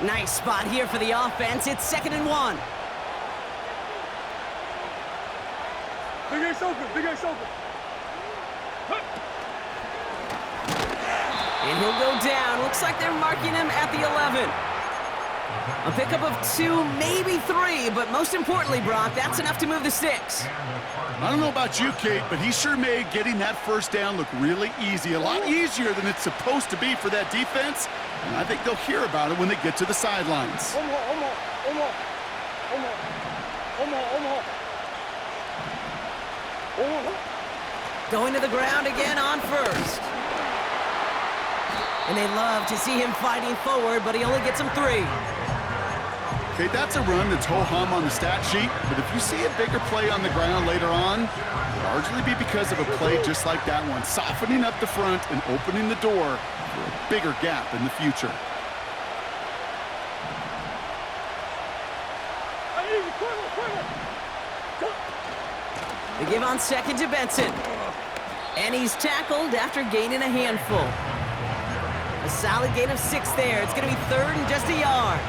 Nice spot here for the offense. It's 2nd and 1. Big Ace open, Big Ace open. And he'll go down. Looks like they're marking him at the 11. A pickup of 2, maybe 3, but most importantly, Brock, that's enough to move the sticks. I don't know about you, Kate, but he sure made getting that first down look really easy. A lot easier than it's supposed to be for that defense. And I think they'll hear about it when they get to the sidelines. Going to the ground again on first. And they love to see him fighting forward, but he only gets him 3. Okay, that's a run that's ho-hum on the stat sheet, but if you see a bigger play on the ground later on, it'll largely be because of a play just like that one, softening up the front and opening the door for a bigger gap in the future. They give on 2nd to Benson. And he's tackled after gaining a handful. A solid gain of 6 there. It's going to be 3rd and just a yard.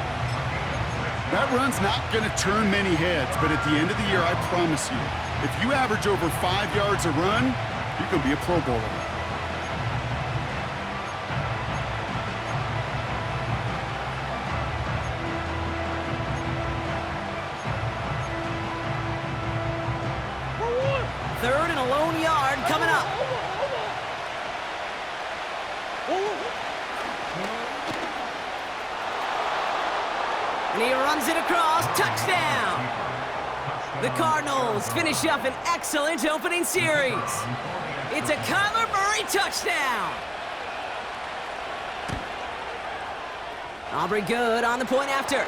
That run's not going to turn many heads, but at the end of the year, I promise you, if you average over 5 yards a run, you're going to be a Pro Bowler. Third and a lone yard coming up. And he runs it across. Touchdown! The Cardinals finish up an excellent opening series. It's a Kyler Murray touchdown. Aubrey good on the point after.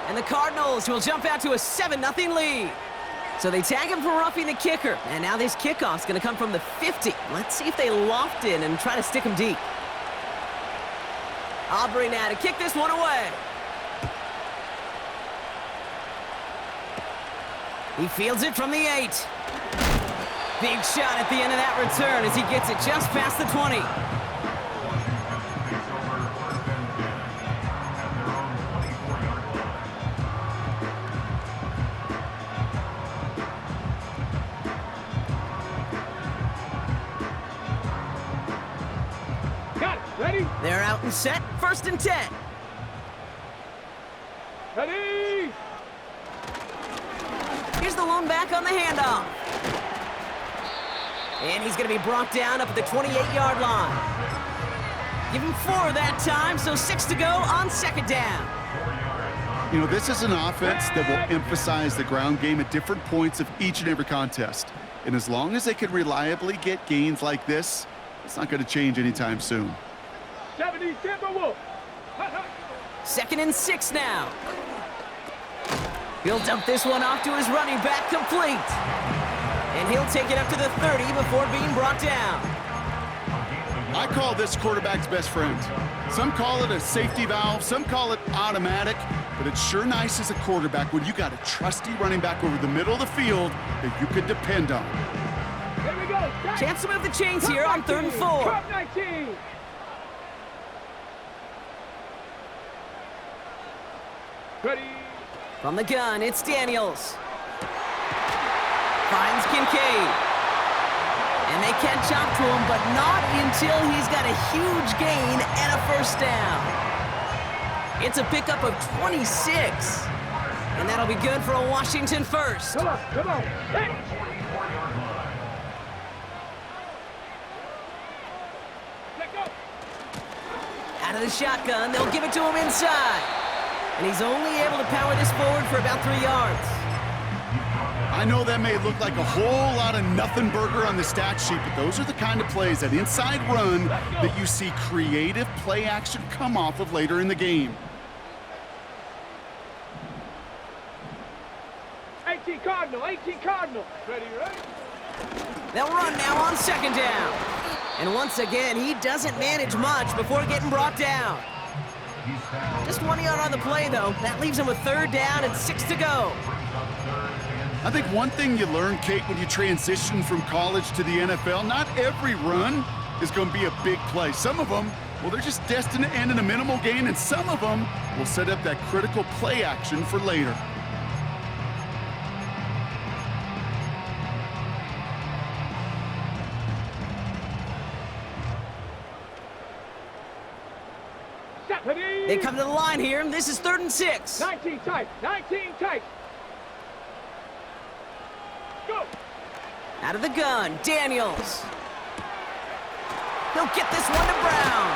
And the Cardinals will jump out to a 7-0 lead. So they tag him for roughing the kicker. And now this kickoff's going to come from the 50. Let's see if they loft in and try to stick him deep. Aubrey now to kick this one away. He fields it from the 8. Big shot at the end of that return as he gets it just past the 20. Ready? They're out and set. 1st and 10. Ready? Here's the lone back on the handoff. And he's going to be brought down up at the 28-yard line. Give him 4 that time, so 6 to go on 2nd down. You know, this is an offense that will emphasize the ground game at different points of each and every contest. And as long as they can reliably get gains like this, it's not going to change anytime soon. 70, Tampa Wolf. 2nd and 6 now. He'll dump this one off to his running back, complete. And he'll take it up to the 30 before being brought down. I call this quarterback's best friend. Some call it a safety valve, some call it automatic, but it's sure nice as a quarterback when you got a trusty running back over the middle of the field that you can depend on. Here we go. Chance to move the chains here on 3rd and 4. Drop 19. Ready? From the gun, it's Daniels. Finds Kincaid. And they catch up to him, but not until he's got a huge gain and a 1st down. It's a pickup of 26. And that'll be good for a Washington 1st. Come on, come on. Hey. Let go. Out of the shotgun, they'll give it to him inside. And he's only able to power this forward for about 3 yards. I know that may look like a whole lot of nothing burger on the stat sheet, but those are the kind of plays, that inside run, that you see creative play action come off of later in the game. 18 Cardinal, 18 Cardinal. Ready, ready? They'll run now on 2nd down. And once again, he doesn't manage much before getting brought down. Just 1 yard on the play, though. That leaves him with 3rd down and 6 to go. I think one thing you learn, Kate, when you transition from college to the NFL, not every run is going to be a big play. Some of them Well, they're just destined to end in a minimal gain, and some of them will set up that critical play action for later. They come to the line here, and this is 3rd and 6. 19 tight, 19 tight. Go. Out of the gun, Daniels. He'll get this one to Brown.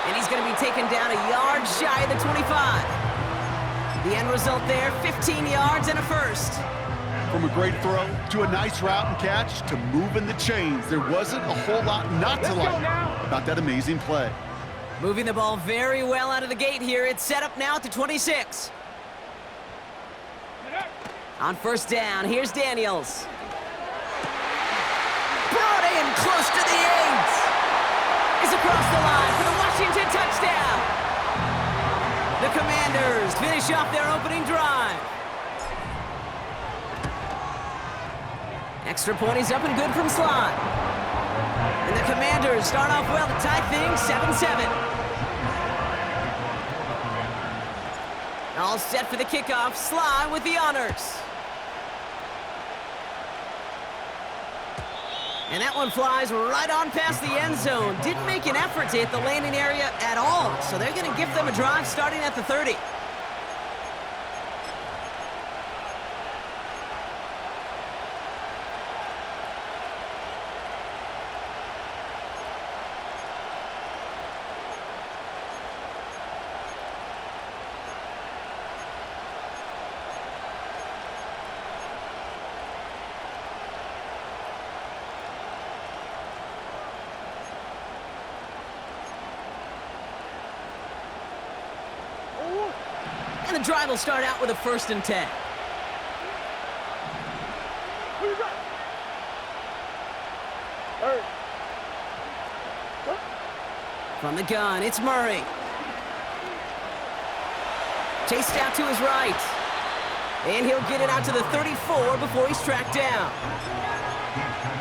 And he's going to be taken down a yard shy of the 25. The end result there, 15 yards and a first. From a great throw to a nice route and catch to moving the chains, there wasn't a whole lot not to like about that amazing play. Moving the ball very well out of the gate here. It's set up now at the 26. On 1st down, here's Daniels. Brought in close to the 8. Is across the line for the Washington touchdown. The Commanders finish off their opening drive. Extra point is up and good from slot. And the Commanders start off well to tie things 7-7. All set for the kickoff. Sly with the honors. And that one flies right on past the end zone. Didn't make an effort to hit the landing area at all. So they're going to give them a drive starting at the 30. And the drive will start out with a 1st and 10. From the gun, it's Murray. Chased out to his right. And he'll get it out to the 34 before he's tracked down.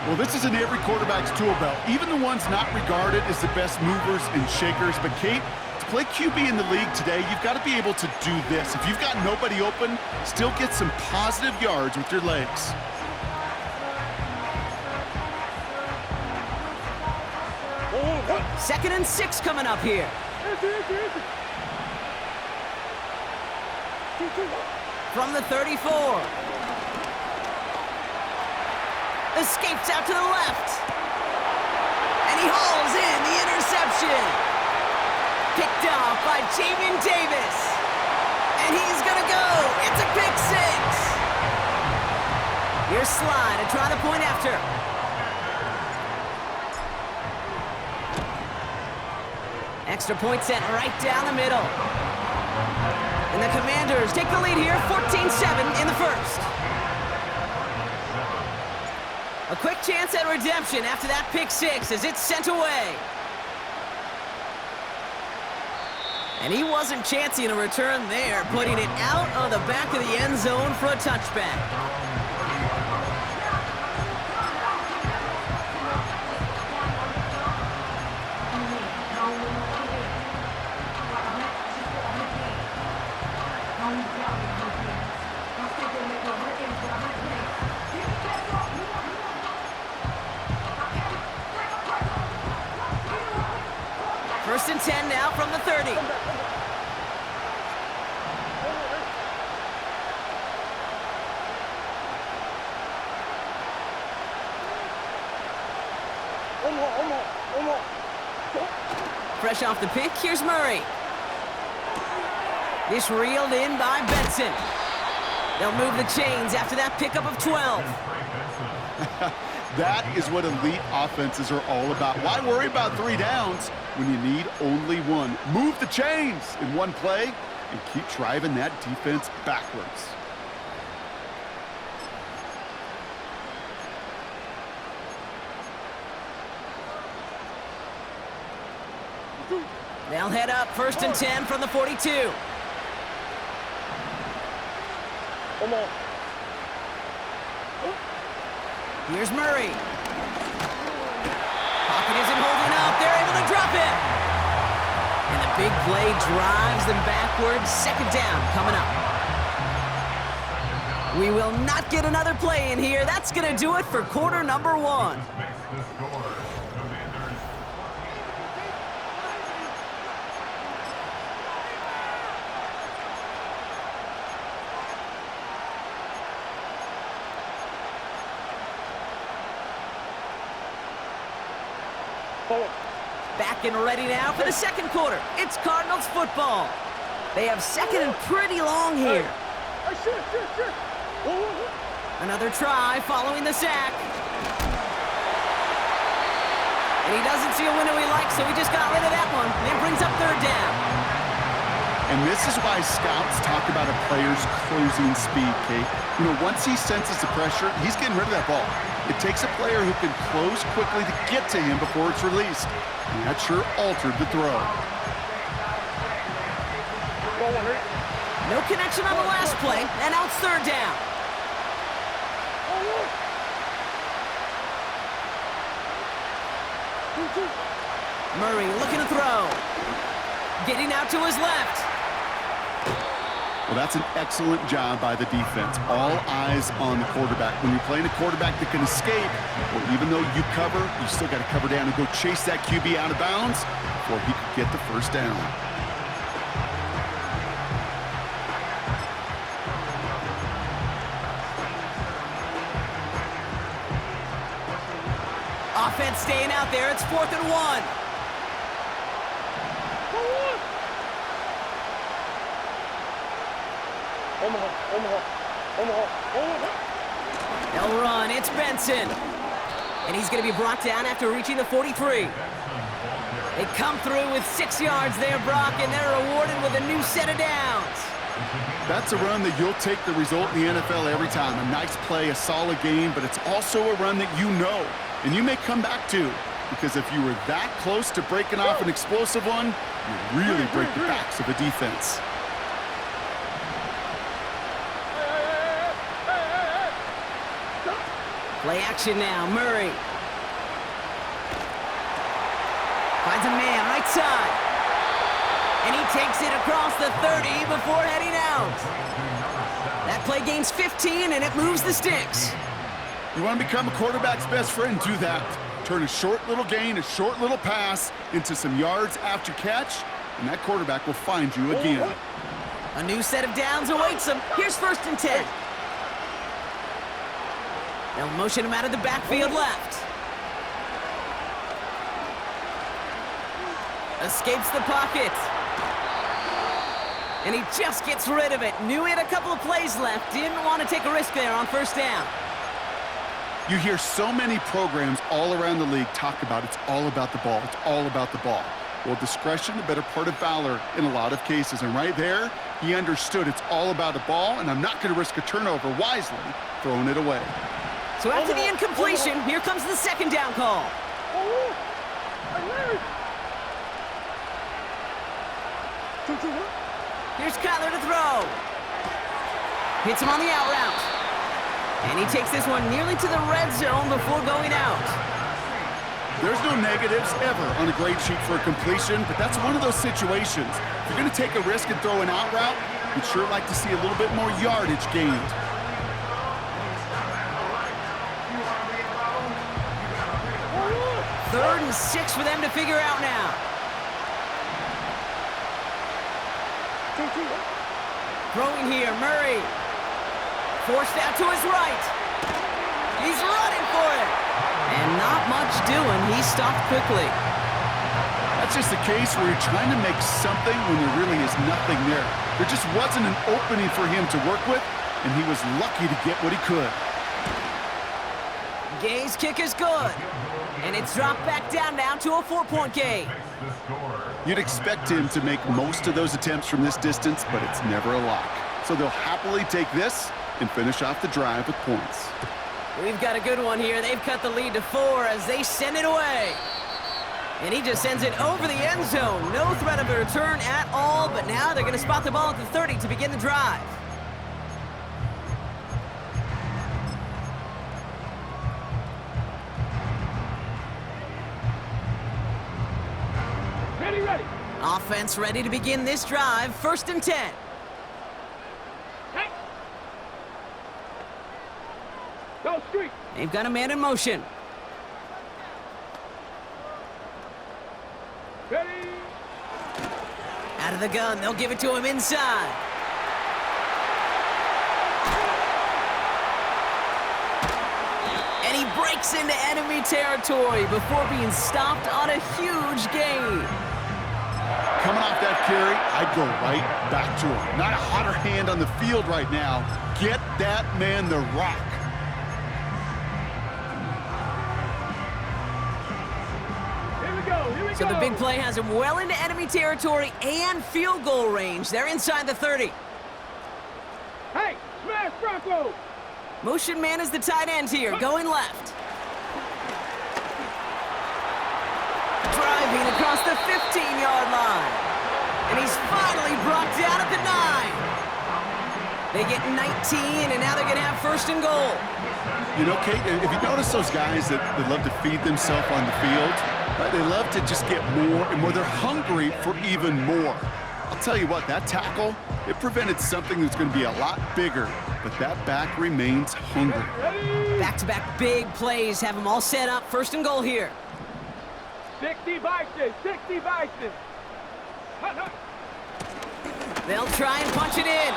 Well, this is in every quarterback's tool belt, even the ones not regarded as the best movers and shakers. But, Kate, to play QB in the league today, you've got to be able to do this. If you've got nobody open, still get some positive yards with your legs. Second and 6 coming up here. From the 34. Escapes out to the left. And he hauls in the interception. Picked off by Jamin Davis. And he's going to go. It's a pick 6. Here's Sly to try the point after. Extra point set right down the middle. And the Commanders take the lead here, 14-7 in the first. A quick chance at redemption after that pick 6 as it's sent away. And he wasn't chancing a return there, putting it out of the back of the end zone for a touchback. First and 10 now from the 30. Fresh off the pick, here's Murray. This reeled in by Benson. They'll move the chains after that pickup of 12. That is what elite offenses are all about. Why worry about 3 downs when you need only 1? Move the chains in one play and keep driving that defense backwards. They'll head up first and 10 from the 42. Here's Murray. Pocket isn't holding up. They're able to drop it. Big play drives them backwards. Second down coming up. We will not get another play in here. That's going to do it for quarter number 1. Back and ready now for the second quarter. It's Cardinals football. They have second and pretty long here. Another try following the sack. And he doesn't see a window he likes, so he just got rid of that one. And it brings up third down. And this is why scouts talk about a player's closing speed, Kate. You know, once he senses the pressure, he's getting rid of that ball. It takes a player who can close quickly to get to him before it's released. And that sure altered the throw. No connection on the last play, and now it's third down. Murray looking to throw. Getting out to his left. Well, that's an excellent job by the defense. All eyes on the quarterback. When you're playing a quarterback that can escape, well, even though you cover, you still got to cover down and go chase that QB out of bounds before he could get the first down. Offense staying out there. It's 4th and 1. They'll run. It's Benson. And he's going to be brought down after reaching the 43. They come through with 6 yards there, Brock, and they're rewarded with a new set of downs. That's a run that you'll take the result in the NFL every time. A nice play, a solid game, but it's also a run that you know, and you may come back to, because if you were that close to breaking off an explosive one, you really break the backs of a defense. Play action now, Murray. Finds a man right side. And he takes it across the 30 before heading out. That play gains 15, and it moves the sticks. You want to become a quarterback's best friend? Do that. Turn a short little gain, a short little pass into some yards after catch, and that quarterback will find you again. A new set of downs awaits him. Here's 1st and 10. They'll motion him out of the backfield left. Escapes the pocket. And he just gets rid of it. Knew he had a couple of plays left. Didn't want to take a risk there on 1st down. You hear so many programs all around the league talk about it's all about the ball. It's all about the ball. Well, discretion, the better part of valor in a lot of cases. And right there, he understood it's all about the ball, and I'm not going to risk a turnover wisely, throwing it away. So after the incompletion, here comes the 2nd down call. Here's Kyler to throw. Hits him on the out route. And he takes this one nearly to the red zone before going out. There's no negatives ever on a grade sheet for a completion, but that's one of those situations. If you're going to take a risk and throw an out route, you'd sure like to see a little bit more yardage gained. Third and 6 for them to figure out now. Throwing here, Murray. Forced out to his right. He's running for it. And not much doing. He stopped quickly. That's just a case where you're trying to make something when there really is nothing there. There just wasn't an opening for him to work with, and he was lucky to get what he could. Gay's kick is good. And it's dropped back down now to a 4-point game. You'd expect him to make most of those attempts from this distance, but it's never a lock. So they'll happily take this and finish off the drive with points. We've got a good one here. They've cut the lead to 4 as they send it away. And he just sends it over the end zone. No threat of a return at all, but now they're going to spot the ball at the 30 to begin the drive. Ready. Offense ready to begin this drive. 1st and 10. Hey. Go street. They've got a man in motion. Ready. Out of the gun, they'll give it to him inside. And he breaks into enemy territory before being stopped on a huge gain. Coming off that carry, I'd go right back to him. Not a hotter hand on the field right now. Get that man the rock. So the big play has him well into enemy territory and field goal range. They're inside the 30. Hey, smash Bronco! Motion man is the tight end here, going left. Driving across the 15-yard line. And he's finally brought down at the 9. They get 19, and now they're going to have 1st and goal. You know, Kate, if you notice those guys that love to feed themselves on the field, right, they love to just get more and more. They're hungry for even more. I'll tell you what, that tackle, it prevented something that's going to be a lot bigger, but that back remains hungry. Back-to-back big plays have them all set up. 1st and goal here. 60 Bison, 60 Bison. They'll try and punch it in.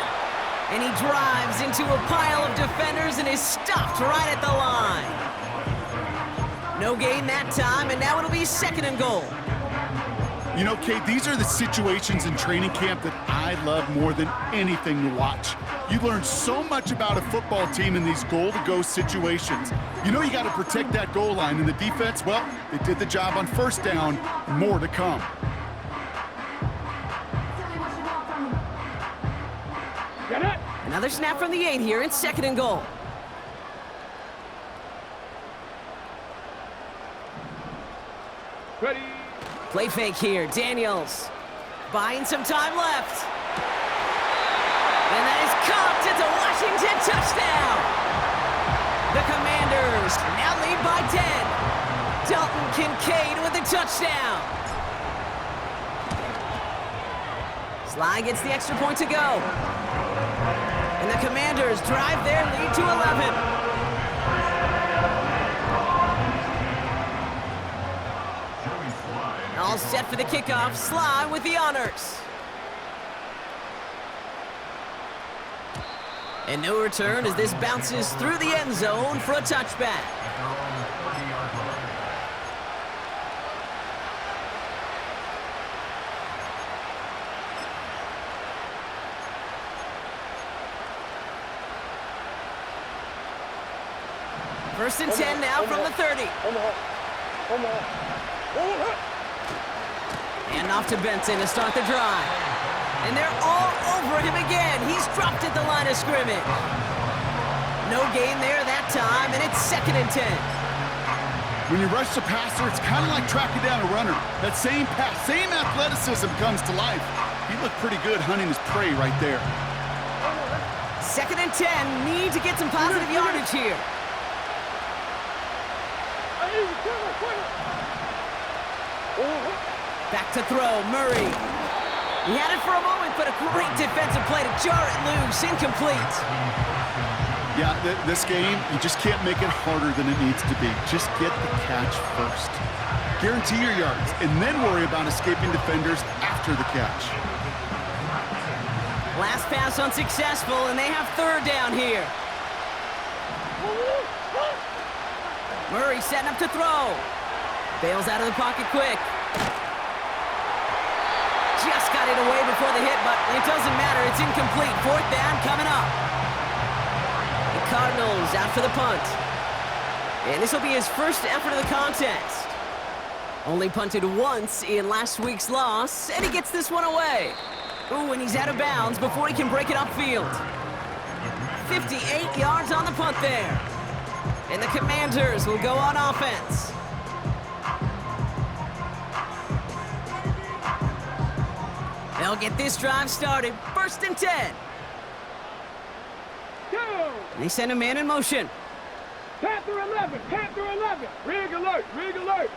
And he drives into a pile of defenders and is stopped right at the line. No gain that time, and now it'll be 2nd and goal. You know, Kate, these are the situations in training camp that I love more than anything to watch. You learn so much about a football team in these goal-to-go situations. You know you got to protect that goal line, and the defense, well, they did the job on 1st down. More to come. Another snap from the 8 here. It's 2nd and goal. Ready. Play fake here. Daniels buying some time left. And that is caught. It's a Washington touchdown. The Commanders now lead by 10. Dalton Kincaid with the touchdown. Sly gets the extra point to go. And the Commanders drive their lead to 11. All set for the kickoff. Sly with the honors. And no return as this bounces through the end zone for a touchback. First and 10 now from the 30. And off to Benson to start the drive. And they're all over him again. He's dropped at the line of scrimmage. No gain there that time, and it's 2nd and 10. When you rush the passer, it's kind of like tracking down a runner. That same pass, same athleticism comes to life. He looked pretty good hunting his prey right there. 2nd and 10. Need to get some positive yardage here. Back to throw, Murray. He had it for a moment, but a great defensive play to jar it loose, incomplete. Yeah, this game, you just can't make it harder than it needs to be. Just get the catch first. Guarantee your yards, and then worry about escaping defenders after the catch. Last pass unsuccessful, and they have 3rd down here. Murray setting up to throw. Bails out of the pocket quick. Just got it away before the hit, but it doesn't matter. It's incomplete. 4th down coming up. The Cardinals out for the punt. And this will be his first effort of the contest. Only punted once in last week's loss, and he gets this one away. Ooh, and he's out of bounds before he can break it upfield. 58 yards on the punt there. And the Commanders will go on offense. They'll get this drive started. 1st and 10. Go! And they send a man in motion. Panther 11, Panther 11. Rig alert, rig alert.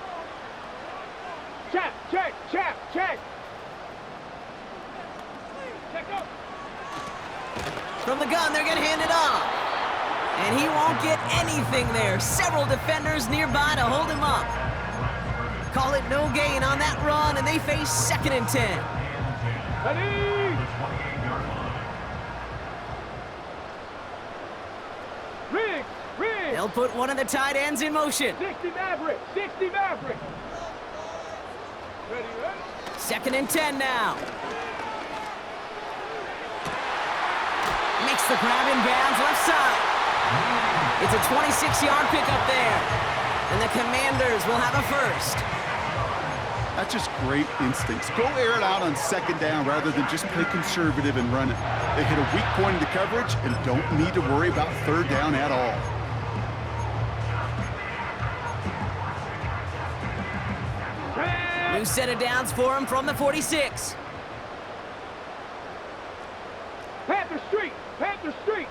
Check, check, check, check. From the gun, they're going to hand it off. And he won't get anything there. Several defenders nearby to hold him up. Call it no gain on that run, and they face 2nd and 10. Ready? Rig. They'll put one of the tight ends in motion. 60 Maverick. 60 Maverick. Ready? 2nd and 10 now. Makes the grab in bounds left side. It's a 26-yard pickup there. And the Commanders will have a first. That's just great instincts. Go air it out on 2nd down rather than just play conservative and run it. They hit a weak point in the coverage and don't need to worry about 3rd down at all. New set of downs for him from the 46. Panther Street. Panther Street.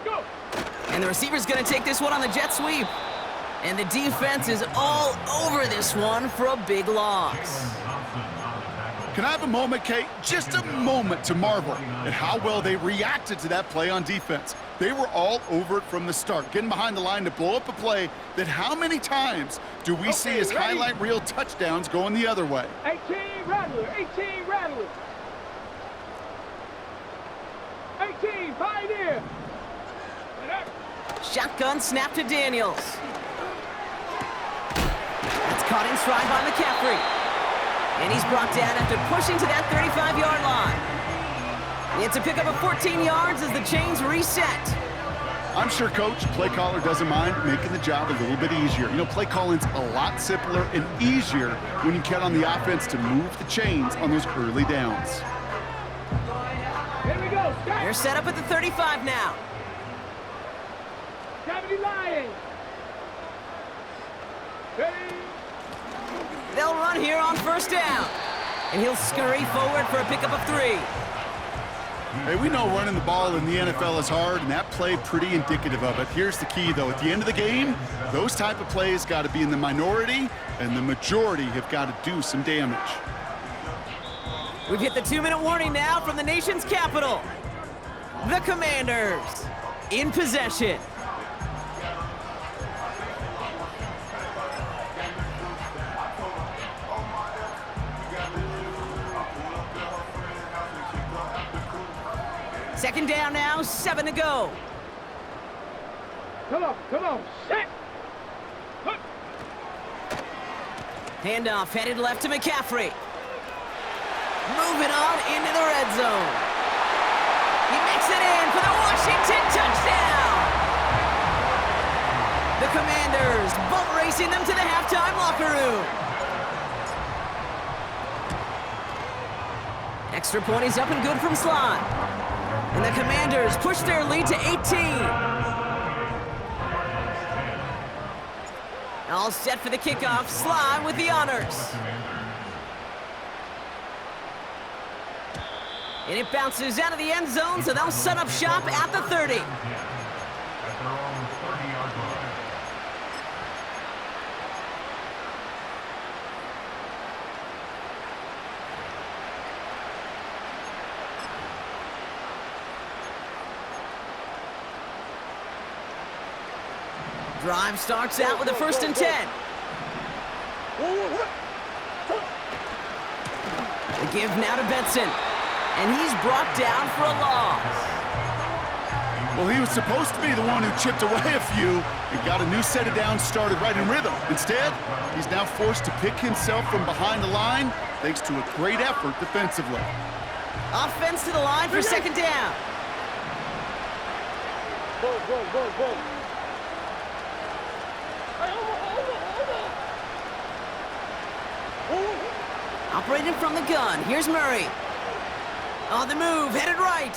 Go. And the receiver's going to take this one on the jet sweep. And the defense is all over this one for a big loss. Can I have a moment, Kate? Just a moment to marvel at how well they reacted to that play on defense. They were all over it from the start, getting behind the line to blow up a play that how many times do we see as highlight reel touchdowns going the other way? 18 Rattler. 18 Rattler. 18 Pioneer. Shotgun snap to Daniels. That's caught in stride by McCaffrey. And he's brought down after pushing to that 35-yard line. It's a pickup of 14 yards as the chains reset. I'm sure Coach, play caller doesn't mind making the job a little bit easier. You know, play calling's a lot simpler and easier when you count on the offense to move the chains on those early downs. Here we go. They're set up at the 35 now. 70 Lions. Ready? They'll run here on 1st down. And he'll scurry forward for a pickup of 3. Hey, we know running the ball in the NFL is hard, and that play pretty indicative of it. Here's the key, though. At the end of the game, those type of plays got to be in the minority, and the majority have got to do some damage. We've hit the 2-minute warning now from the nation's capital. The Commanders in possession. Second down now, 7 to go. Come on. Set. Put. Handoff headed left to McCaffrey. Moving on into the red zone. He makes it in for the Washington touchdown. The Commanders boat racing them to the halftime locker room. Extra point is up and good from Slot. And the Commanders push their lead to 18. All set for the kickoff. Sly with the honors. And it bounces out of the end zone, so they'll set up shop at the 30. Drive starts out with a 1st and 10. The give now to Benson. And he's brought down for a loss. Well, he was supposed to be the one who chipped away a few and got a new set of downs started right in rhythm. Instead, he's now forced to pick himself from behind the line thanks to a great effort defensively. Offense to the line for 2nd down. Go. Operating from the gun. Here's Murray. On the move, headed right.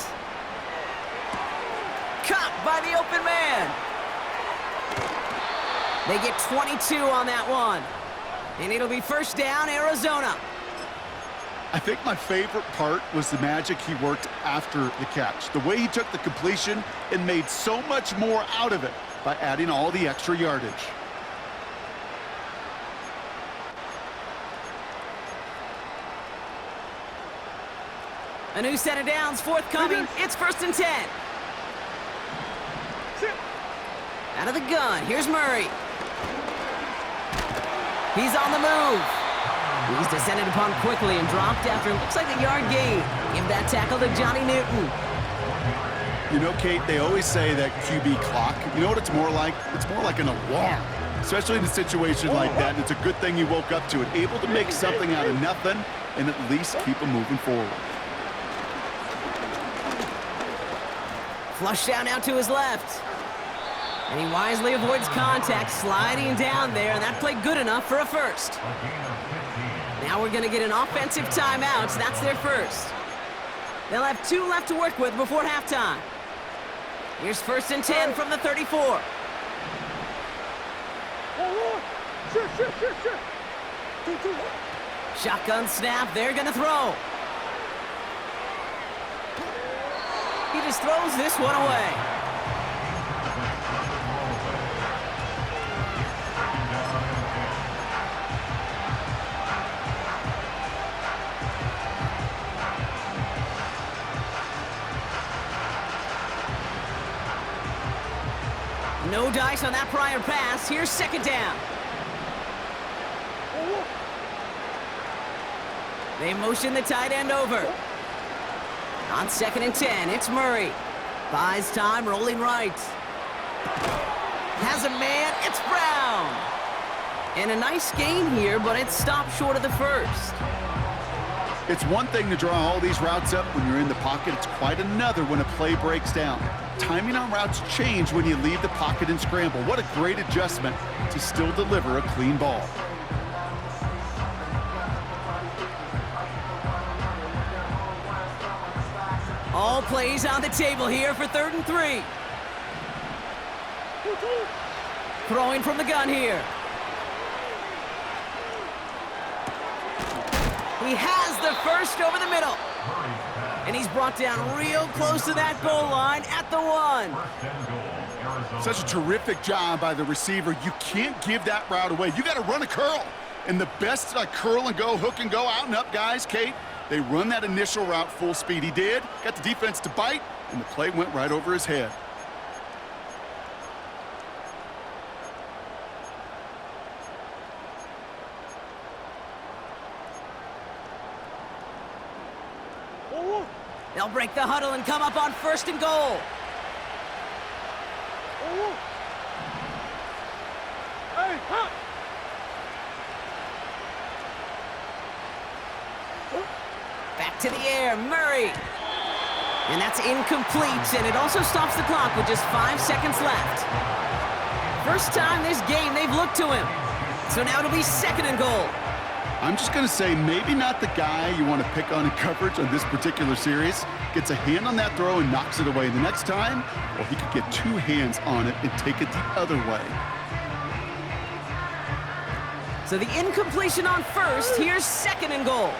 Caught by the open man. They get 22 on that one. And it'll be 1st down, Arizona. I think my favorite part was the magic he worked after the catch. The way he took the completion and made so much more out of it by adding all the extra yardage. A new set of downs forthcoming. It's 1st and 10. Out of the gun, here's Murray. He's on the move. He's descended upon quickly and dropped after looks like a yard gain. Give that tackle to Johnny Newton. You know, Kate, they always say that QB clock, you know what it's more like? It's more like an alarm, especially in a situation like that. And it's a good thing you woke up to it, able to make something out of nothing and at least keep them moving forward. Flush down out to his left. And he wisely avoids contact, sliding down there, and that played good enough for a first. Now we're going to get an offensive timeout, so that's their first. They'll have 2 left to work with before halftime. Here's 1st and 10 from the 34. Shotgun snap, they're going to throw. He just throws this one away. No dice on that prior pass. Here's 2nd down. They motion the tight end over. On 2nd and 10, it's Murray. Buys time, rolling right. Has a man, it's Brown. And a nice gain here, but it stopped short of the first. It's one thing to draw all these routes up when you're in the pocket. It's quite another when a play breaks down. Timing on routes change when you leave the pocket and scramble. What a great adjustment to still deliver a clean ball. All plays on the table here for 3rd and 3. Throwing from the gun here. He has the first over the middle. And he's brought down real close to that goal line at the 1. Such a terrific job by the receiver. You can't give that route away. You got to run a curl. And the best curl and go, hook and go, out and up guys, Kate, they run that initial route full speed. He did, got the defense to bite, and the play went right over his head. They'll break the huddle and come up on 1st and goal. Back to the air, Murray. And that's incomplete, and it also stops the clock with just 5 seconds left. First time this game they've looked to him. So now it'll be 2nd and goal. I'm just going to say maybe not the guy you want to pick on in coverage on this particular series. Gets a hand on that throw and knocks it away. The next time, well, he could get 2 hands on it and take it the other way. So the incompletion on 1st, here's 2nd and goal.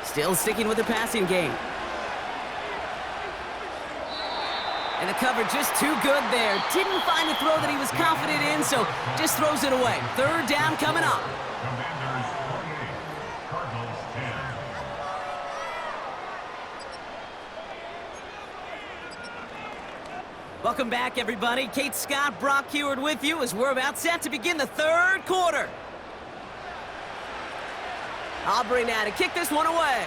Still sticking with the passing game. And the cover just too good there. Didn't find a throw that he was confident in, so just throws it away. 3rd down coming up. Welcome back, everybody. Kate Scott, Brock Heward with you as we're about set to begin the 3rd quarter. Aubrey now to kick this one away.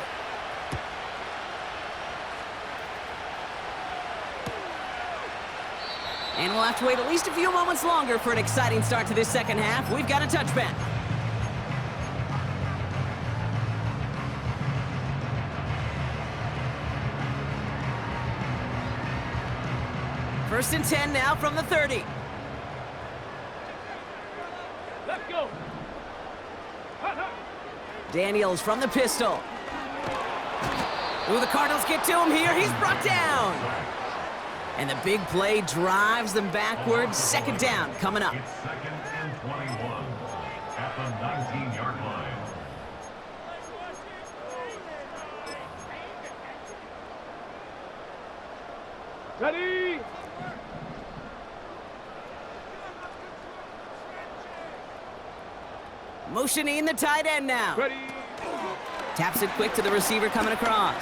And we'll have to wait at least a few moments longer for an exciting start to this 2nd half. We've got a touchback. First and 10 now from the 30. Let's go. Daniels from the pistol. Ooh, the Cardinals get to him here. He's brought down. And the big play drives them backwards. 2nd down coming up. It's 2nd and 21 at the 19-yard line. Ready? Motioning the tight end now. Ready? Taps it quick to the receiver coming across.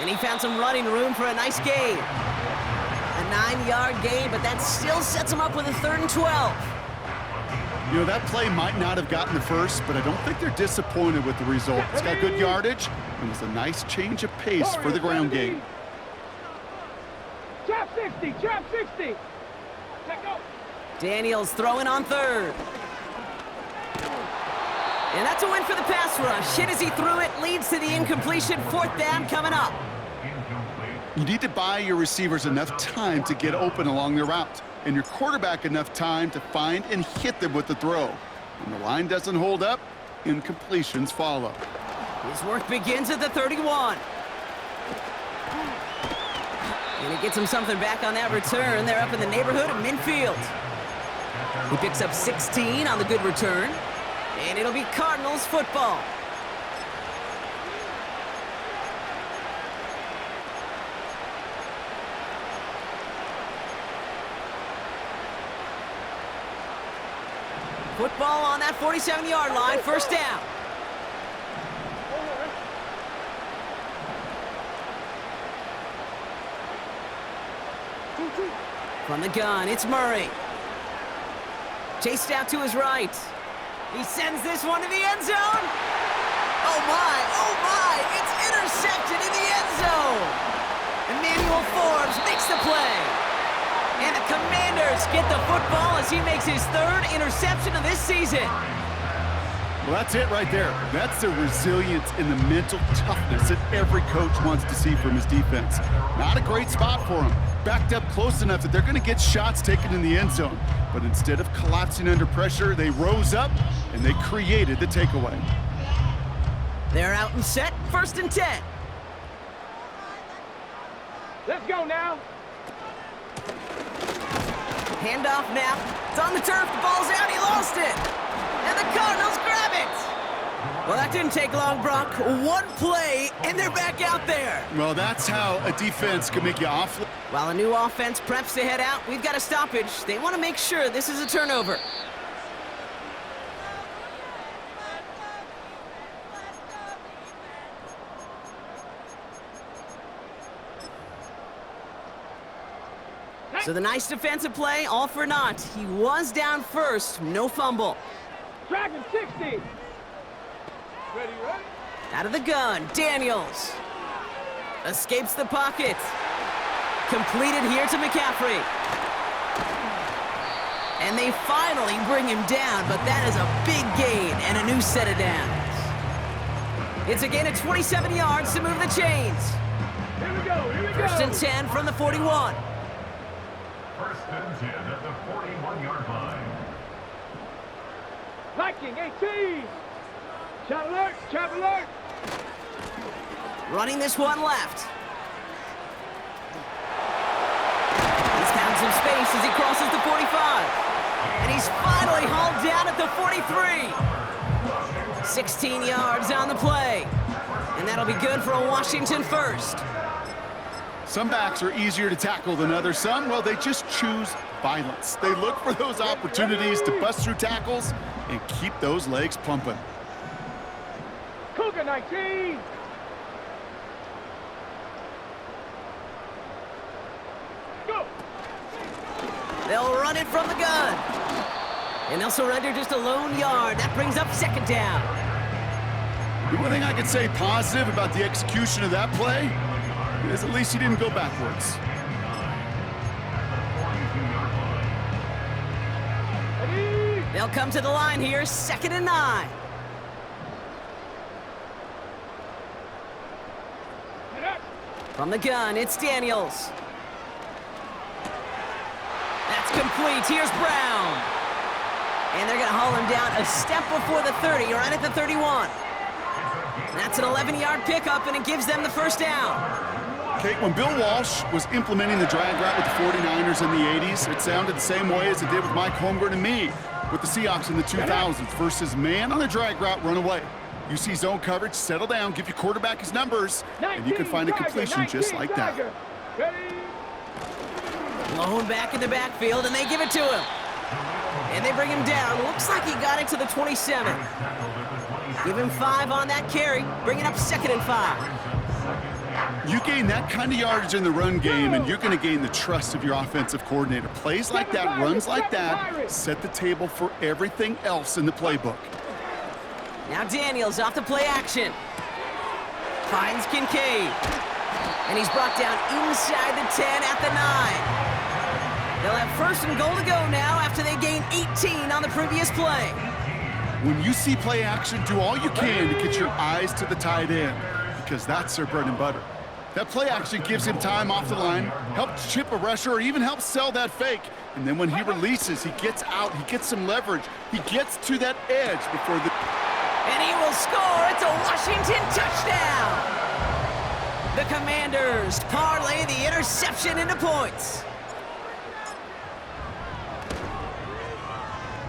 And he found some running room for a nice gain. A 9-yard gain, but that still sets him up with a 3rd and 12. You know, that play might not have gotten the first, but I don't think they're disappointed with the result. It's got good yardage, and was a nice change of pace for the ground game. Trap 60, trap 60. Check go. Daniels throwing on 3rd. And that's a win for the pass rush. Hit as he threw it, leads to the incompletion. 4th down coming up. You need to buy your receivers enough time to get open along their route, and your quarterback enough time to find and hit them with the throw. When the line doesn't hold up, incompletions follow. His work begins at the 31. And he gets him something back on that return. They're up in the neighborhood of midfield. He picks up 16 on the good return. And it'll be Cardinals football. Football on that 47-yard line, 1st down. From the gun, it's Murray. Chased out to his right. He sends this one to the end zone. Oh my, it's intercepted in the end zone. Emmanuel Forbes makes the play. And the Commanders get the football as he makes his 3rd interception of this season. Well, that's it right there. That's the resilience and the mental toughness that every coach wants to see from his defense. Not a great spot for him. Backed up close enough that they're going to get shots taken in the end zone. But instead of collapsing under pressure, they rose up and they created the takeaway. They're out and set, 1st and 10. Let's go now. Handoff now. It's on the turf. The ball's out. He lost it. And the Cardinals grab it. Well, that didn't take long, Brock. One play, and they're back out there. Well, that's how a defense can make you off. While a new offense preps to head out, we've got a stoppage. They want to make sure this is a turnover. So the nice defensive play, all for naught. He was down first, no fumble. Dragon 60. Ready, ready. Out of the gun, Daniels. Escapes the pocket. Completed here to McCaffrey. And they finally bring him down, but that is a big gain and a new set of downs. It's a gain of 27 yards to move the chains. Here we go, here we go. 1st and 10 from the 41. 1st and 10 at the 41-yard line. Viking 18. Shot alert, trap alert. Running this one left. He's found some space as he crosses the 45. And he's finally hauled down at the 43. 16 yards on the play. And that'll be good for a Washington 1st. Some backs are easier to tackle than others. Some, well, they just choose violence. They look for those opportunities to bust through tackles and keep those legs pumping. Cougar 19. Go. They'll run it from the gun. And they'll surrender just a lone yard. That brings up 2nd down. The one thing I could say positive about the execution of that play is at least he didn't go backwards. Ready. They'll come to the line here, 2nd and 9. Get up. From the gun, it's Daniels. That's complete. Here's Brown. And they're going to haul him down a step before the 30, right at the 31. That's an 11-yard pickup, and it gives them the 1st down. Okay, when Bill Walsh was implementing the drag route with the 49ers in the 80s, it sounded the same way as it did with Mike Holmgren and me with the Seahawks in the 2000s versus man on a drag route, run away. You see zone coverage, settle down, give your quarterback his numbers, and you can find a completion just like that. Ready. Blown back in the backfield, and they give it to him. And they bring him down. Looks like he got it to the 27. Give him 5 on that carry, bringing up 2nd and 5. You gain that kind of yardage in the run game, and you're going to gain the trust of your offensive coordinator. Plays like that, runs like that, set the table for everything else in the playbook. Now Daniels off the play action. Finds Kincaid. And he's brought down inside the 10 at the 9. They'll have 1st and goal to go now after they gain 18 on the previous play. When you see play action, do all you can to get your eyes to the tight end, because that's their bread and butter. That play action gives him time off the line, helps chip a rusher, or even helps sell that fake. And then when he releases, he gets out, he gets some leverage. He gets to that edge before the... And he will score. It's a Washington touchdown. The Commanders parlay the interception into points.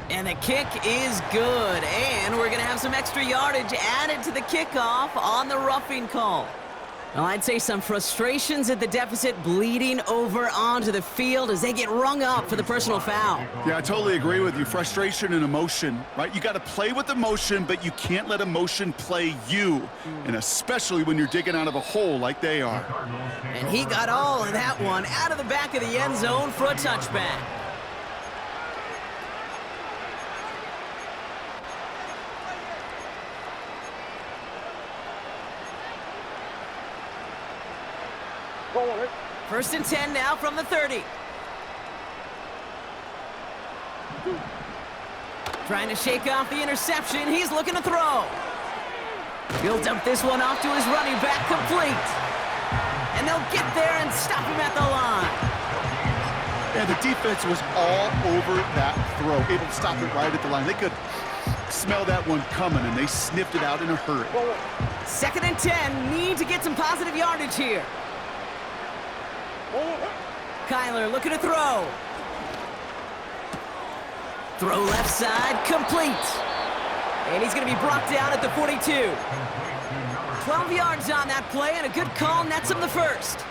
And the kick is good. And we're going to have some extra yardage added to the kickoff on the roughing call. Well, I'd say some frustrations at the deficit bleeding over onto the field as they get rung up for the personal foul. Yeah, I totally agree with you. Frustration and emotion, right? You got to play with emotion, but you can't let emotion play you, and especially when you're digging out of a hole like they are. And he got all of that one out of the back of the end zone for a touchback. First and 10 now from the 30. Trying to shake off the interception. He's looking to throw. He'll dump this one off to his running back, complete. And they'll get there and stop him at the line. And the defense was all over that throw, able to stop it right at the line. They could smell that one coming, and they sniffed it out in a hurry. 2nd and 10, need to get some positive yardage here. Kyler looking to throw. Throw left side, complete. And he's going to be brought down at the 42. 12 yards on that play, and a good call nets him the 1st.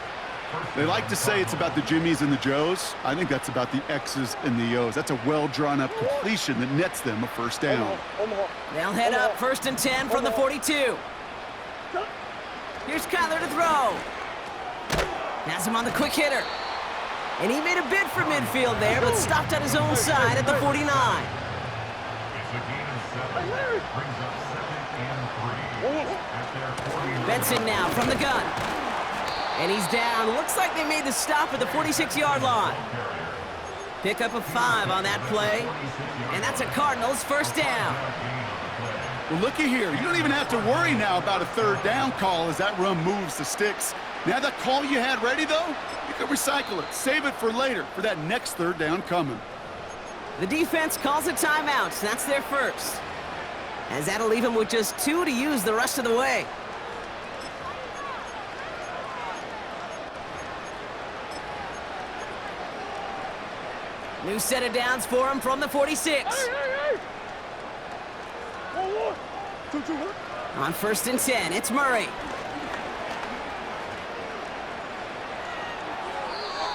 They like to say it's about the Jimmies and the Joes. I think that's about the X's and the O's. That's a well-drawn-up completion that nets them a 1st down. They'll head up 1st and 10 from the 42. Here's Kyler to throw. Has him on the quick hitter. And he made a bid for midfield there, but stopped on his own side at the 49. Benson now from the gun. And he's down. Looks like they made the stop at the 46-yard line. Pick up a 5 on that play. And that's a Cardinals 1st down. Well, looky here. You don't even have to worry now about a 3rd down call as that run moves the sticks. Now that call you had ready, though, you can recycle it. Save it for later, for that next 3rd down coming. The defense calls a timeout. So that's their 1st. As that'll leave them with just 2 to use the rest of the way. New set of downs for him from the 46. On 1st and 10, it's Murray.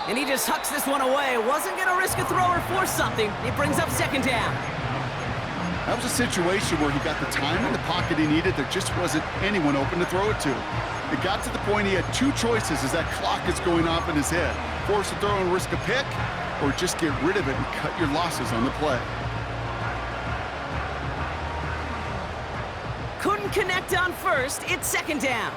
And he just hucks this one away. Wasn't going to risk a throw or force something. It brings up 2nd down. That was a situation where he got the time in the pocket he needed. There just wasn't anyone open to throw it to. It got to the point he had 2 choices as that clock is going off in his head. Force a throw and risk a pick, or just get rid of it and cut your losses on the play. Couldn't connect on 1st. It's 2nd down.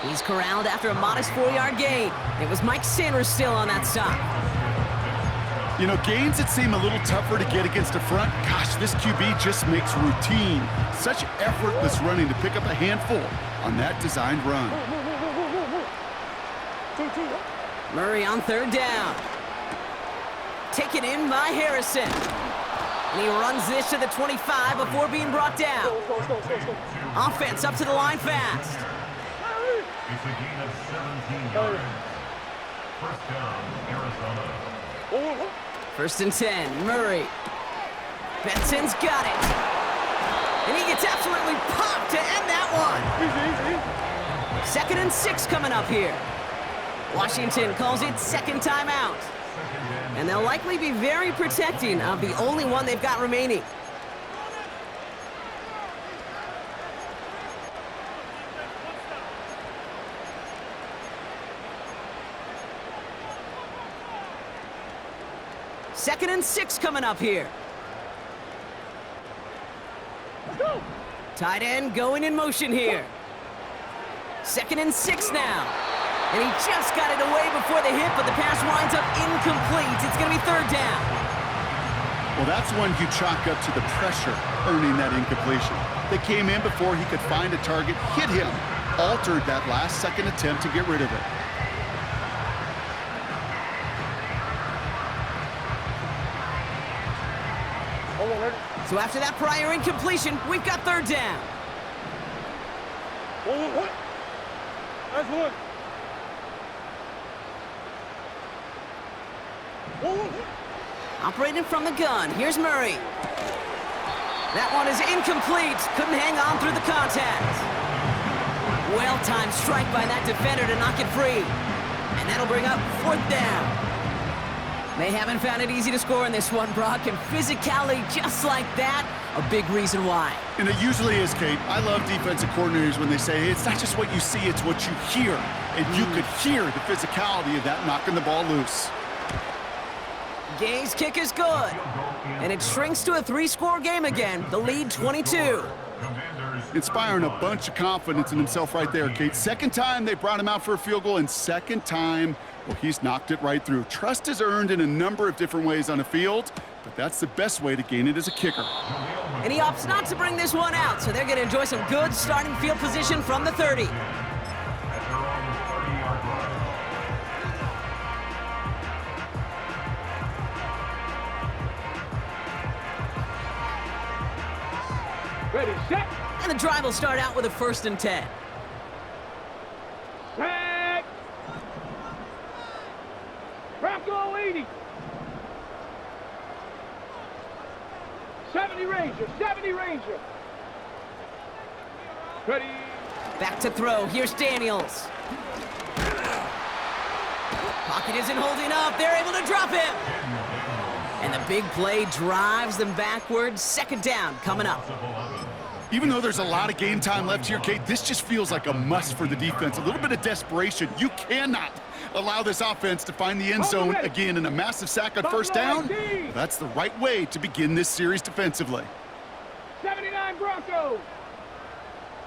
He's corralled after a modest 4-yard gain. It was Mike Sanders still on that stop. You know, gains that seem a little tougher to get against a front, gosh, this QB just makes routine. Such effortless running to pick up a handful on that designed run. Murray on 3rd down. Taken in by Harrison. And he runs this to the 25 before being brought down. Offense up to the line fast. It's a gain of 17 yards. 1st down, Arizona. 1st and 10, Murray. Benson's got it. And he gets absolutely popped to end that one. 2nd and 6 coming up here. Washington calls it 2nd timeout. And they'll likely be very protecting of the only one they've got remaining. Second and 6 coming up here. Tight end going in motion here. Second and 6 now. And he just got it away before the hit, but the pass winds up incomplete. It's going to be third down. Well, that's one you chalk up to the pressure earning that incompletion. They came in before he could find a target, hit him, altered that last-second attempt to get rid of it. So after that prior incompletion, we've got third down. That's one. Operating from the gun, here's Murray. That one is incomplete. Couldn't hang on through the contact. Well-timed strike by that defender to knock it free. And that'll bring up fourth down. They haven't found it easy to score in this one, Brock, and physicality just like that, a big reason why. And it usually is, Kate. I love defensive coordinators when they say, hey, it's not just what you see, it's what you hear. And you could hear the physicality of that knocking the ball loose. Gay's kick is good. And it shrinks to a 3-score game again, the lead 22. Inspiring a bunch of confidence in himself right there, Kate. Second time they brought him out for a field goal, and second time, well, he's knocked it right through. Trust is earned in a number of different ways on the field, but that's the best way to gain it as a kicker. And he opts not to bring this one out, so they're going to enjoy some good starting field position from the 30. Ready, set. And the drive will start out with a 1st and 10. Set. Bronco 80. 70 Ranger, 70 Ranger. Ready. Back to throw. Here's Daniels. Pocket isn't holding up. They're able to drop him. And the big play drives them backwards. Second down coming up. Even though there's a lot of game time left here, Kate, this just feels like a must for the defense. A little bit of desperation. You cannot allow this offense to find the end zone again in a massive sack on first down. Well, that's the right way to begin this series defensively. 79 Broncos.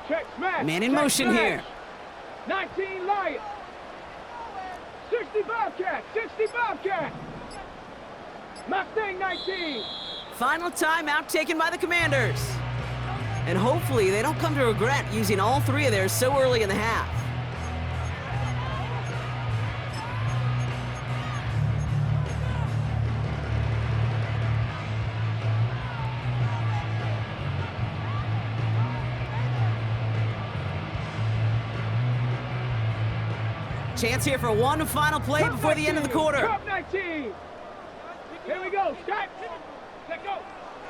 Check smash. Man in check motion smash. here. 19 Lions. 60 Bobcats. 60 Bobcats. Mustang 19. Final timeout taken by the Commanders. And hopefully they don't come to regret using all 3 of theirs so early in the half. Chance here for one final play before the end of the quarter. Top 19. Here we go. Start. Let go.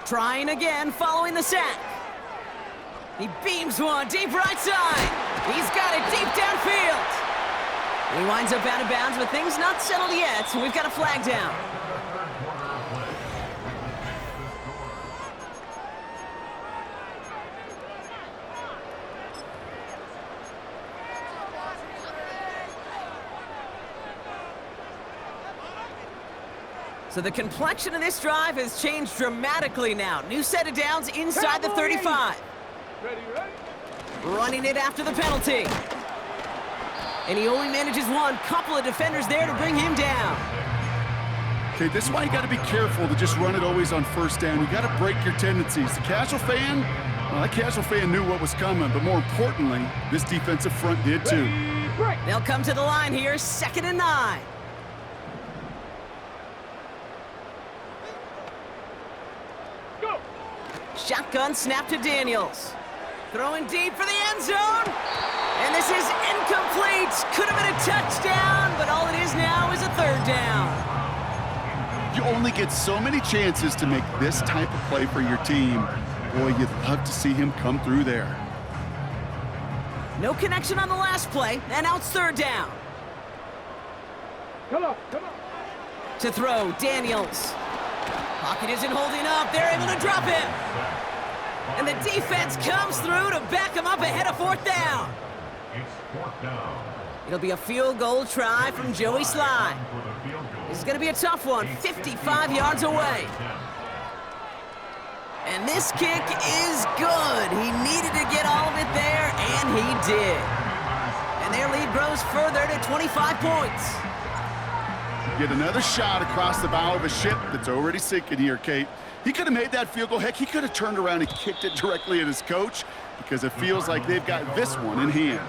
Trying again following the sack. He beams one deep right side. He's got it deep downfield. And he winds up out of bounds, but things not settled yet, so we've got a flag down. So the complexion of this drive has changed dramatically now. New set of downs inside the 35. Ready, ready. Running it after the penalty. And he only manages one. Couple of defenders there to bring him down. Okay, this is why you got to be careful to just run it always on first down. You got to break your tendencies. The casual fan, well, that casual fan knew what was coming, but more importantly, this defensive front did too. Break. They'll come to the line here, 2nd and 9. Go. Shotgun snap to Daniels. Throwing deep for the end zone. And this is incomplete. Could have been a touchdown, but all it is now is a 3rd down. You only get so many chances to make this type of play for your team. Boy, you'd love to see him come through there. No connection on the last play, and now it's 3rd down. Come on, come on. to throw, Daniels. Pocket isn't holding up. They're able to drop him. And the defense comes through to back him up ahead of 4th down. It's 4th down. It'll be a field goal try from Joey Sly. This is going to be a tough one, 55 yards away. And this kick is good. He needed to get all of it there, and he did. And their lead grows further to 25 points. Get another shot across the bow of a ship that's already sinking here, Kate. He could have made that field goal. Heck, he could have turned around and kicked it directly at his coach because it feels like they've got this one in hand.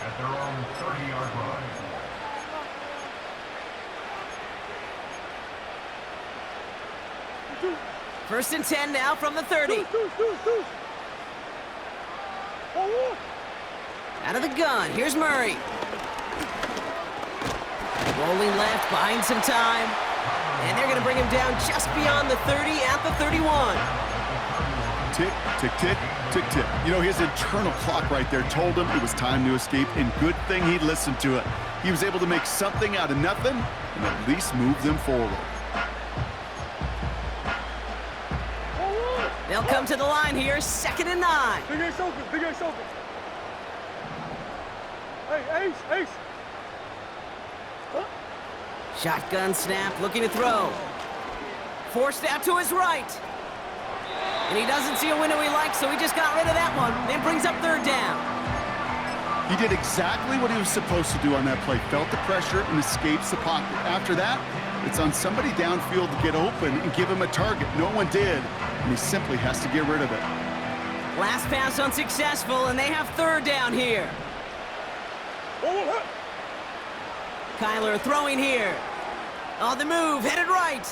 At their own 30-yard line. First and 10 now from the 30. Out of the gun, here's Murray. Rolling left, buying some time. And they're going to bring him down just beyond the 30 at the 31. Tick, tick, tick, tick, tick. You know, his internal clock right there told him it was time to escape, and good thing he listened to it. He was able to make something out of nothing and at least move them forward. They'll come to the line here, 2nd and 9. Big Ace open, Big Ace open. Hey, Ace, Ace. Shotgun snap, looking to throw. Forced out to his right. And he doesn't see a window he likes, so he just got rid of that one. Then brings up 3rd down. He did exactly what he was supposed to do on that play. Felt the pressure and escapes the pocket. After that, it's on somebody downfield to get open and give him a target. No one did, and he simply has to get rid of it. Last pass unsuccessful, and they have 3rd down here. Kyler throwing here. On the move, headed right.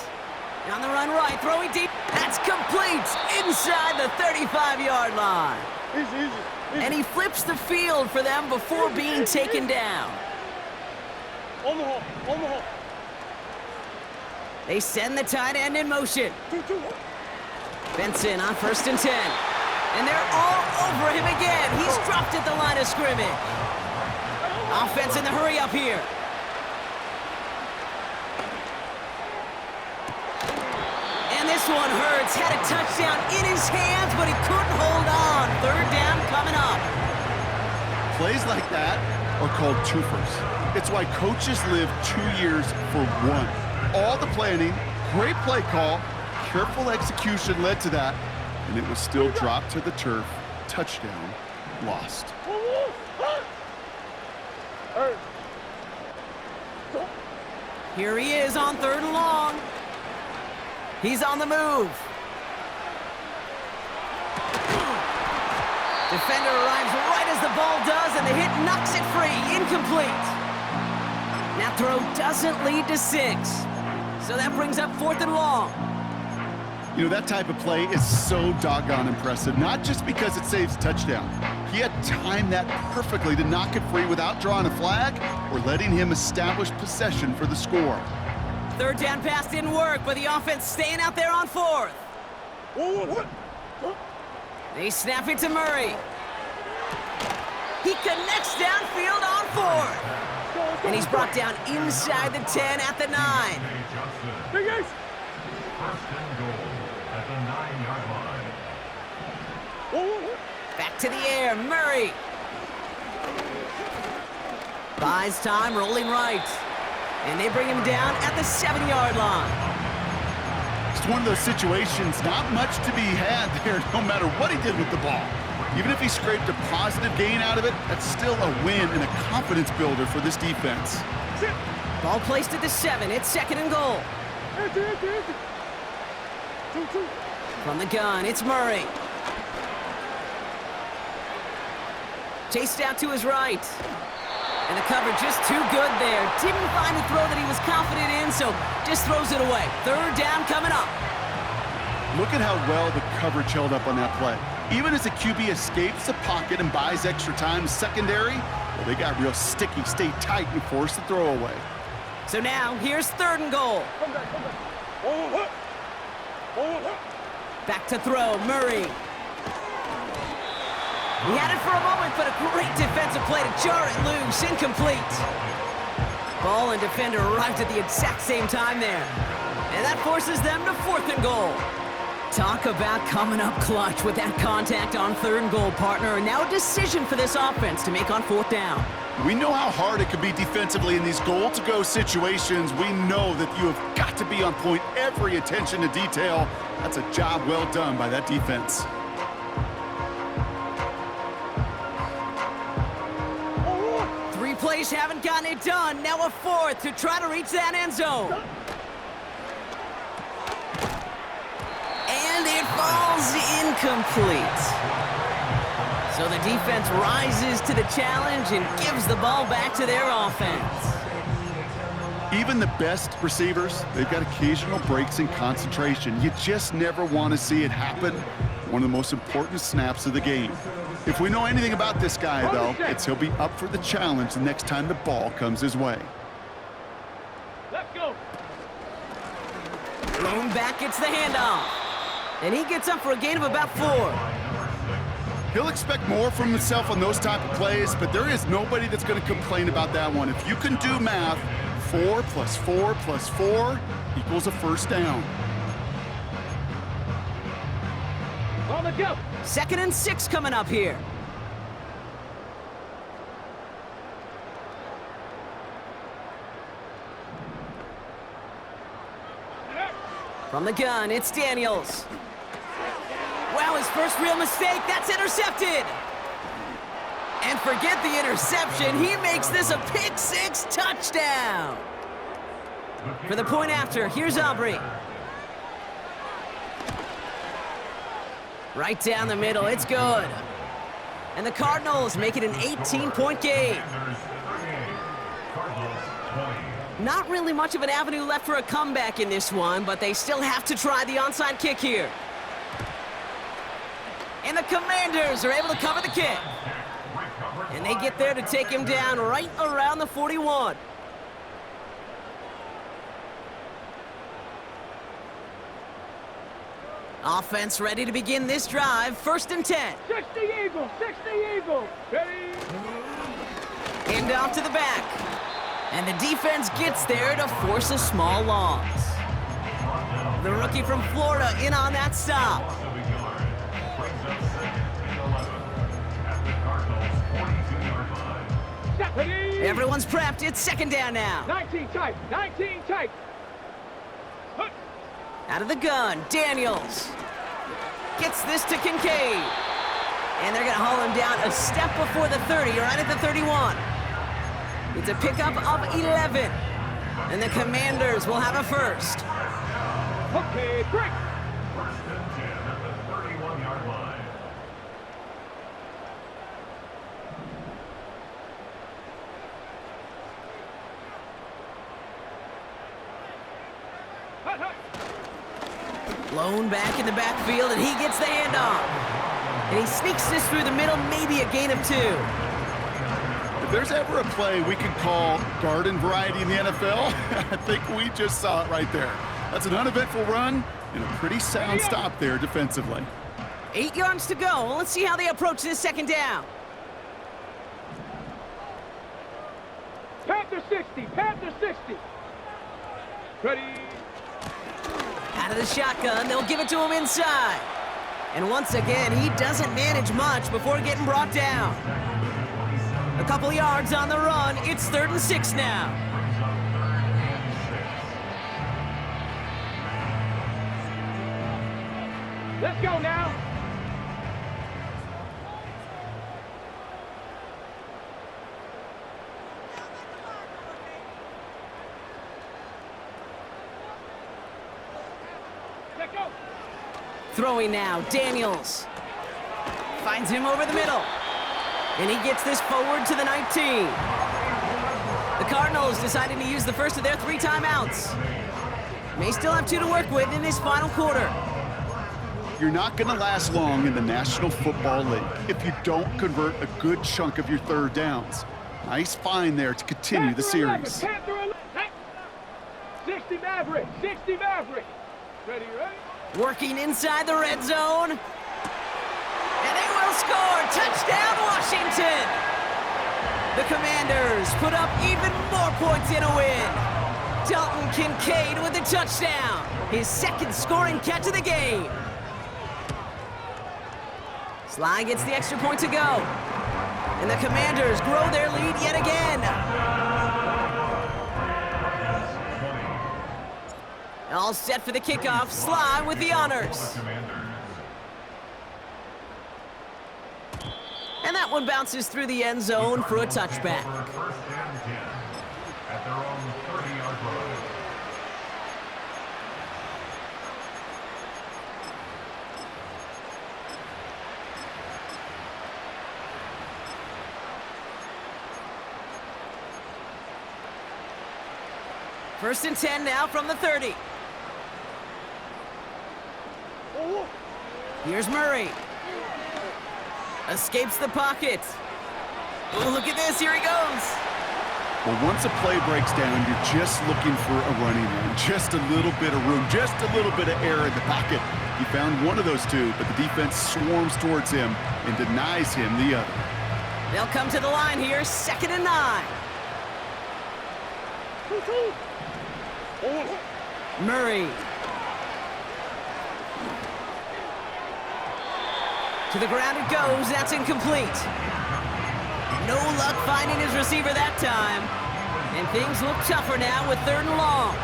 On the run right, throwing deep. That's complete inside the 35-yard line. Easy. And he flips the field for them before being taken down. On the hole. They send the tight end in motion. Benson on 1st and 10. And they're all over him again. He's dropped at the line of scrimmage. Offense in the hurry up here. And this one hurts. Had a touchdown in his hands, but he couldn't hold on. 3rd down coming up. Plays like that are called twofers. It's why coaches live 2 years for one. All the planning, great play call, careful execution led to that, and it was still dropped to the turf. Touchdown, lost. Here he is on 3rd and long. He's on the move. Defender arrives right as the ball does, and the hit knocks it free. Incomplete. That throw doesn't lead to 6. So that brings up 4th and long. You know, that type of play is so doggone impressive, not just because it saves a touchdown. He had timed that perfectly to knock it free without drawing a flag or letting him establish possession for the score. 3rd down pass didn't work, but the offense staying out there on 4th. They snap it to Murray. He connects downfield on 4th. And he's brought down inside the 10 at the 9. Big Ace. 1st and goal at the 9-yard line. Back to the air, Murray. Buys time, rolling right. And they bring him down at the 7-yard line. It's one of those situations, not much to be had there, no matter what he did with the ball. Even if he scraped a positive gain out of it, that's still a win and a confidence builder for this defense. Ball placed at the 7. It's 2nd and goal. From the gun, it's Murray. Chased out to his right. And the cover just too good there. Didn't find the throw that he was confident in, so just throws it away. 3rd down coming up. Look at how well the coverage held up on that play. Even as the QB escapes the pocket and buys extra time secondary, well, they got real sticky, stay tight, and force the throw away. So now, here's 3rd and goal. Come back. Back to throw, Murray. He had it for a moment, but a great defensive play to jar it loose. Incomplete. Ball and defender arrived at the exact same time there. And that forces them to 4th and goal. Talk about coming up clutch with that contact on 3rd and goal, partner. And now a decision for this offense to make on 4th down. We know how hard it can be defensively in these goal-to-go situations. We know that you have got to be on point, every attention to detail. That's a job well done by that defense. Three plays haven't gotten it done. Now a 4th to try to reach that end zone. And it falls incomplete. So the defense rises to the challenge and gives the ball back to their offense. Even the best receivers, they've got occasional breaks in concentration. You just never want to see it happen. One of the most important snaps of the game. If we know anything about this guy, though, it's he'll be up for the challenge the next time the ball comes his way. Let's go. Thrown back gets the handoff. And he gets up for a gain of about 4. He'll expect more from himself on those type of plays, but there is nobody that's going to complain about that one. If you can do math, 4 + 4 + 4 equals a 1st down. On the go. 2nd and 6 coming up here. From the gun, it's Daniels. Wow, his first real mistake. That's intercepted. And forget the interception. He makes this a pick-6 touchdown. For the point after, here's Aubrey. Right down the middle, it's good. And the Cardinals make it an 18-point game. Not really much of an avenue left for a comeback in this one, but they still have to try the onside kick here. And the Commanders are able to cover the kick. And they get there to take him down right around the 41. Offense ready to begin this drive. 1st and 10. 60 Eagles, 60 Eagles. Ready? Hand off to the back. And the defense gets there to force a small loss. The rookie from Florida in on that stop. Everyone's prepped. It's 2nd down now. 19 tight, 19 tight. Out of the gun, Daniels. Gets this to Kincaid. And they're going to haul him down a step before the 30, right at the 31. It's a pickup of 11. And the Commanders will have a 1st. Okay, break. 1st and 10 at the 31-yard line. Blown back in the backfield, and he gets the handoff. And he sneaks this through the middle, maybe a gain of 2. If there's ever a play we can call garden variety in the NFL, I think we just saw it right there. That's an uneventful run and a pretty sound stop there defensively. 8 yards to go. Let's see how they approach this 2nd down. Panther 60, Panther 60. Ready? Out of the shotgun, they'll give it to him inside. And once again, he doesn't manage much before getting brought down. A couple yards on the run. It's 3rd and 6 now. Let's go now. Let's go. Throwing now, Daniels. Finds him over the middle. And he gets this forward to the 19. The Cardinals deciding to use the first of their 3 timeouts. May still have 2 to work with in this final quarter. You're not going to last long in the National Football League if you don't convert a good chunk of your 3rd downs. Nice find there to continue the series. Panther 11. 60 Maverick, 60 Maverick. Ready, ready? Working inside the red zone. And they will score. Touchdown, Washington. The Commanders put up even more points in a win. Dalton Kincaid with the touchdown. His second scoring catch of the game. Sly gets the extra point to go. And the Commanders grow their lead yet again. All set for the kickoff. Sly with the honors. And that one bounces through the end zone for a touchback. First and 10 at their own 30-yard line. First and 10 now from the 30. Here's Murray. Escapes the pocket. Oh, look at this. Here he goes. Well, once a play breaks down, you're just looking for a running lane. Just a little bit of room, just a little bit of air in the pocket. He found one of those two, but the defense swarms towards him and denies him the other. They'll come to the line here, 2nd and 9. Murray. To the ground it goes. That's incomplete. No luck finding his receiver that time. And things look tougher now with 3rd and long.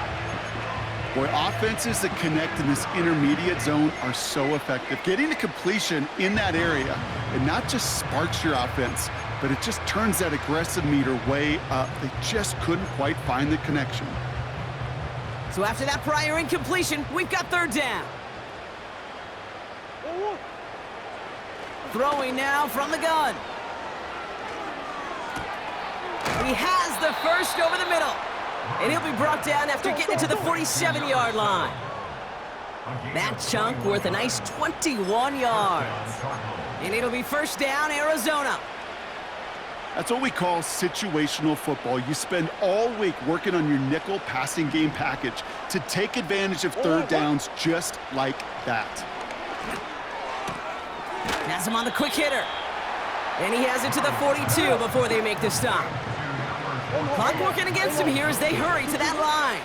Boy, offenses that connect in this intermediate zone are so effective. Getting a completion in that area, it not just sparks your offense, but it just turns that aggressive meter way up. They just couldn't quite find the connection. So after that prior incompletion, we've got 3rd down. Throwing now from the gun. He has the first over the middle. And he'll be brought down after getting it to the 47-yard line. That chunk worth a nice 21 yards. And it'll be 1st down, Arizona. That's what we call situational football. You spend all week working on your nickel passing game package to take advantage of 3rd downs just like that. Has him on the quick hitter. And he has it to the 42 before they make the stop. Clock working against him here as they hurry to that line.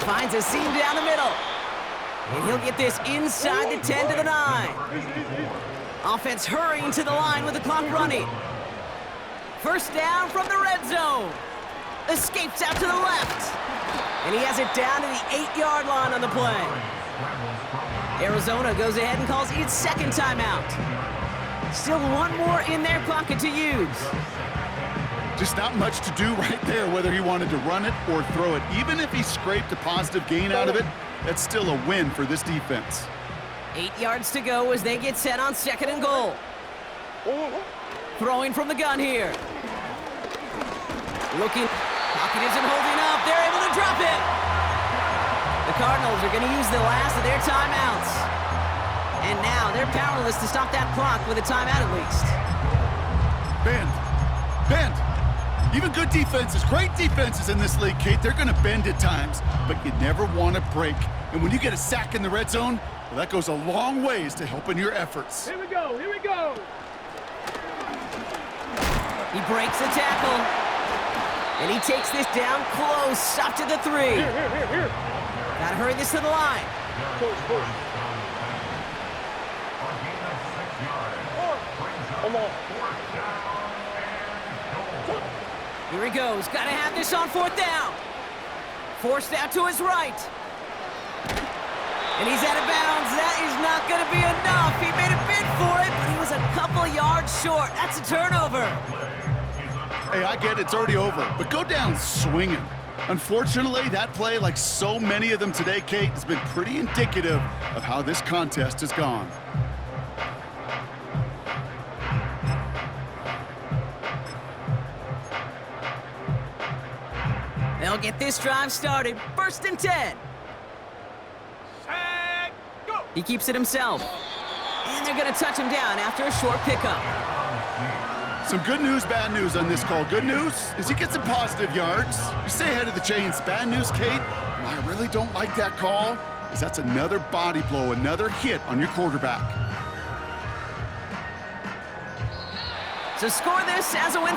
Finds a seam down the middle. And he'll get this inside the 10 to the 9. Offense hurrying to the line with the clock running. 1st down from the red zone. Escapes out to the left. And he has it down to the 8-yard line on the play. Arizona goes ahead and calls its 2nd timeout. Still one more in their pocket to use. Just not much to do right there, whether he wanted to run it or throw it. Even if he scraped a positive gain out of it, that's still a win for this defense. 8 yards to go as they get set on 2nd and goal. Throwing from the gun here. Looking. Pocket isn't holding up. They're able to drop it. The Cardinals are going to use the last of their timeouts. And now they're powerless to stop that clock with a timeout at least. Bend. Even good defenses, great defenses in this league, Kate, they're going to bend at times, but you never want to break. And when you get a sack in the red zone, well, that goes a long ways to helping your efforts. Here we go, here we go. He breaks the tackle. And he takes this down close, up to the 3. Here. Gotta hurry this to the line. Come on. Here he goes. Gotta have this on 4th down. Forced out to his right. And he's out of bounds. That is not going to be enough. He made a bid for it, but he was a couple yards short. That's a turnover. Hey, I get it. It's already over. But go down swinging. Unfortunately, that play, like so many of them today, Kate, has been pretty indicative of how this contest has gone. They'll get this drive started. 1st and 10. Set, go. He keeps it himself. And they're going to touch him down after a short pickup. Some good news, bad news on this call. Good news is he gets some positive yards. You stay ahead of the chains. Bad news, Kate, I really don't like that call, is that's another body blow, another hit on your quarterback. So score this as a win.